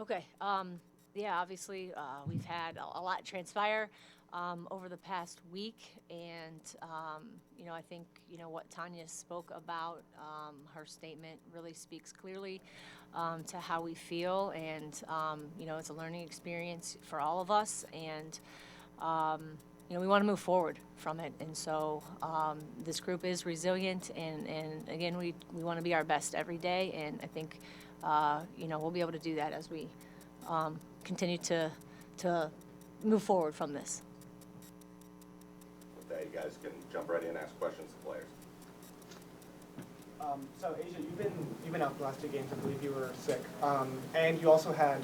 Okay. Yeah, obviously, we've had a lot transpire over the past week. And, I think, what Tanya spoke about, her statement really speaks clearly to how we feel. And, it's a learning experience for all of us. And, we want to move forward from it. And so this group is resilient. And again, we want to be our best every day. And I think, we'll be able to do that as we continue to move forward from this. With that, you guys can jump right in and ask questions to players. So Asia, you've been out the last 2 games. I believe you were sick, and you also had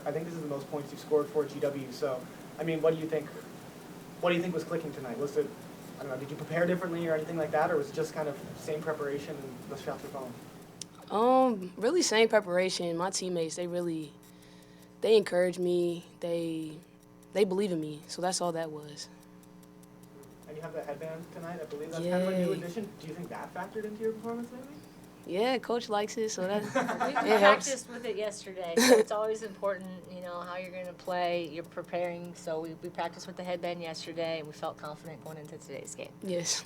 I think this is the most points you've scored for GW. So, I mean, what do you think? What do you think was clicking tonight? Was it, I don't know, did you prepare differently or anything like that, or was it just kind of same preparation and the shots were falling? Really same preparation. My teammates, they encourage me. They believe in me. So that's all that was. And you have the headband tonight. I believe that's kind of a new addition. Do you think that factored into your performance maybe? Yeah, coach likes it, so that We it helps. practiced with it yesterday, so it's always important, how you're going to play. You're preparing, so we practiced with the headband yesterday, and we felt confident going into today's game. Yes.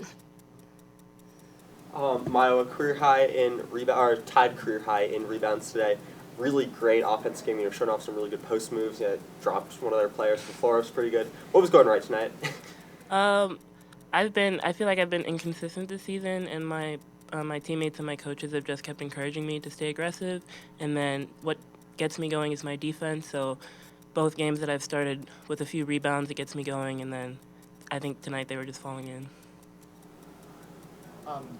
Milo, career high in rebound, or tied career high in rebounds today. Really great offense game. Showing off some really good post moves. Dropped one of their players. The floor was pretty good. What was going right tonight? I feel like I've been inconsistent this season, and my teammates and my coaches have just kept encouraging me to stay aggressive. And then what gets me going is my defense. So both games that I've started with a few rebounds, it gets me going. And then I think tonight they were just falling in.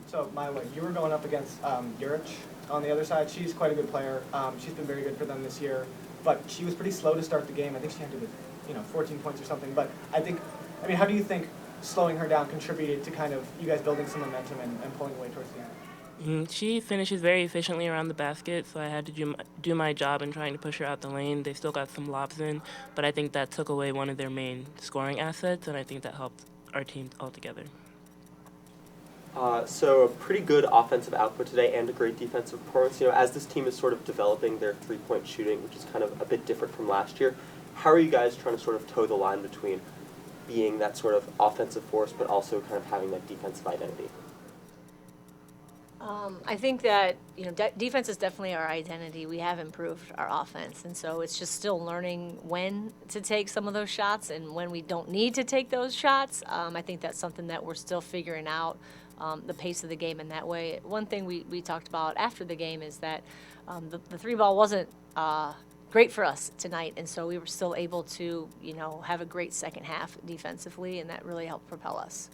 So, Milo, you were going up against Juric on the other side. She's quite a good player. She's been very good for them this year, but she was pretty slow to start the game. I think she ended with, 14 points or something. But how do you think slowing her down contributed to kind of you guys building some momentum and pulling away towards the end? She finishes very efficiently around the basket, so I had to do my job in trying to push her out the lane. They still got some lobs in, but I think that took away one of their main scoring assets, and I think that helped our team altogether. So a pretty good offensive output today and a great defensive performance. As this team is sort of developing their three-point shooting, which is kind of a bit different from last year, how are you guys trying to sort of toe the line between being that sort of offensive force, but also kind of having that defensive identity? I think that, defense is definitely our identity. We have improved our offense, and so it's just still learning when to take some of those shots and when we don't need to take those shots. I think that's something that we're still figuring out, the pace of the game in that way. One thing we talked about after the game is that the three ball wasn't great for us tonight, and so we were still able to, have a great second half defensively, and that really helped propel us.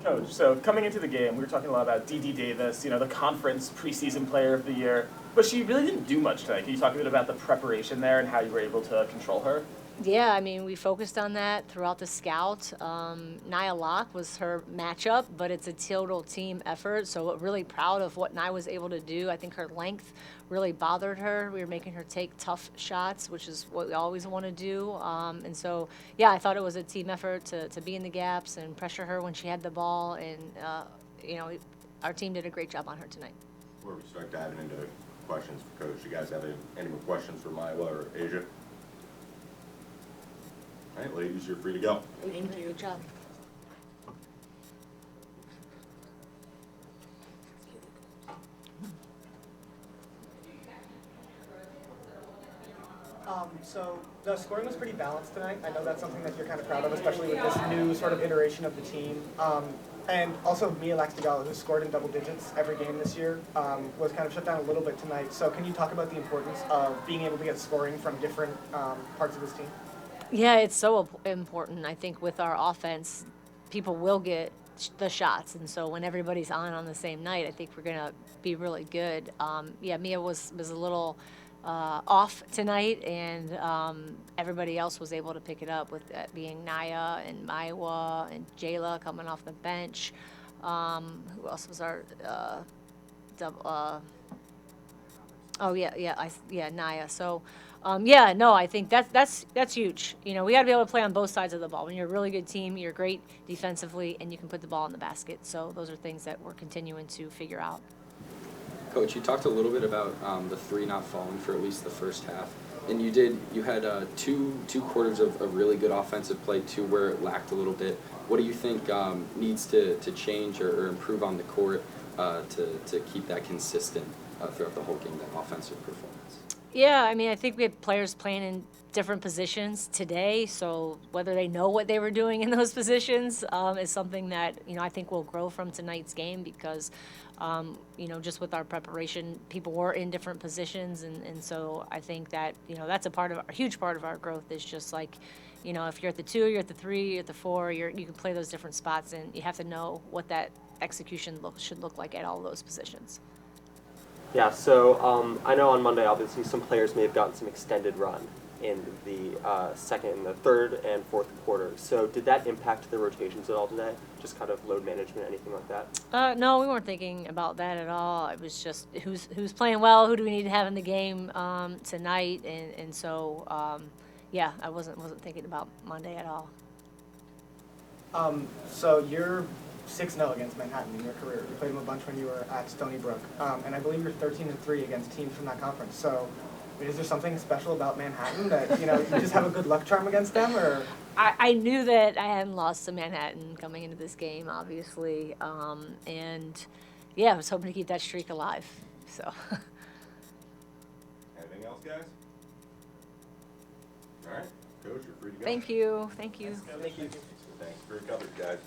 Coach, so coming into the game, we were talking a lot about Dee Davis, the conference preseason player of the year, but she really didn't do much tonight. Can you talk a bit about the preparation there and how you were able to control her? Yeah, we focused on that throughout the scout. Nia Locke was her matchup, but it's a total team effort, so we're really proud of what Nia was able to do. I think her length really bothered her. We were making her take tough shots, which is what we always want to do. And so, yeah, I thought it was a team effort to be in the gaps and pressure her when she had the ball. And, our team did a great job on her tonight. Before we start diving into questions for Coach, you guys have any more questions for Milo or Asia? All right, ladies, you're free to go. Thank you. Good job. So the scoring was pretty balanced tonight. I know that's something that you're kind of proud of, especially with this new sort of iteration of the team. And also Mia Laxtigala, who scored in double digits every game this year, was kind of shut down a little bit tonight. So can you talk about the importance of being able to get scoring from different parts of this team? Yeah, it's so important. I think with our offense, people will get the shots, and so when everybody's on the same night, I think we're gonna be really good. Mia was a little off tonight, and everybody else was able to pick it up with that being Naya and Maiwa and Jayla coming off the bench. Who else was our Naya. So, I think that's huge. We got to be able to play on both sides of the ball. When you're a really good team, you're great defensively, and you can put the ball in the basket. So those are things that we're continuing to figure out. Coach, you talked a little bit about the three not falling for at least the first half, and you had two quarters of really good offensive play, two where it lacked a little bit. What do you think needs to change or improve on the court to keep that consistent throughout the whole game, that offensive performance? Yeah, I mean, I think we had players playing in different positions today, so whether they know what they were doing in those positions is something that, I think will grow from tonight's game because, just with our preparation, people were in different positions, and so I think that, that's a huge part of our growth is just like, if you're at the 2, you're at the 3, you're at the 4, you can play those different spots, and you have to know what that execution should look like at all those positions. Yeah, so I know on Monday, obviously, some players may have gotten some extended run in the second and the third and fourth quarter. So did that impact the rotations at all today? Just kind of load management, anything like that? No, we weren't thinking about that at all. It was just who's playing well, who do we need to have in the game tonight, and so yeah, I wasn't thinking about Monday at all. So you're 6-0 against Manhattan in your career. You played them a bunch when you were at Stony Brook, and I believe you're 13-3 against teams from that conference. So, I mean, is there something special about Manhattan that you just have a good luck charm against them, or? I knew that I hadn't lost to Manhattan coming into this game, obviously, and yeah, I was hoping to keep that streak alive. So. Anything else, guys? All right, Coach, you're free to go. Thank you. Thank you. Thank you. Thanks for your coverage, guys.